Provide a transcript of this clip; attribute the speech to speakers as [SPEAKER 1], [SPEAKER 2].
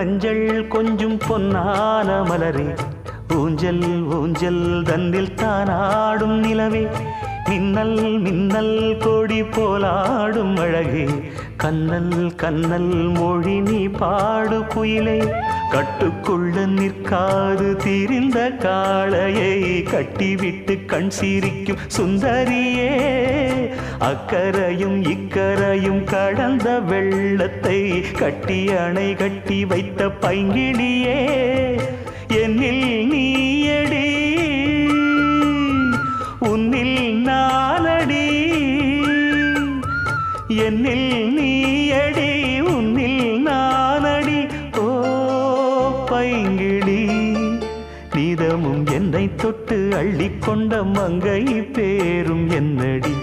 [SPEAKER 1] மஞ்சள் கொஞ்சம் பொன்னான மலரே ஊஞ்சல் ஊஞ்சல் தன்னில் தானாடும் நிலவே மின்னல் மின்னல் கொடி போலாடும் அழகே கண்ணல் கண்ணல் மொழி நீ பாடு குயிலே கட்டுக்குள்ள நிற்காது திரிந்த காளையை கட்டிவிட்டு கண் சிரிக்கும் சுந்தரியே அக்கரையும் இக்கரையும் கடந்த வெள்ளத்தை கட்டி அணை கட்டி வைத்த பைங்கிளியே என்னில் நீயடி உன்னில் நானடி என்னில் நீயடி உன்னில் நானடி ஓ பைங்கிளி நீதமும் என்னை தொட்டு அள்ளிக்கொண்ட மங்கை பேரும் என்னடி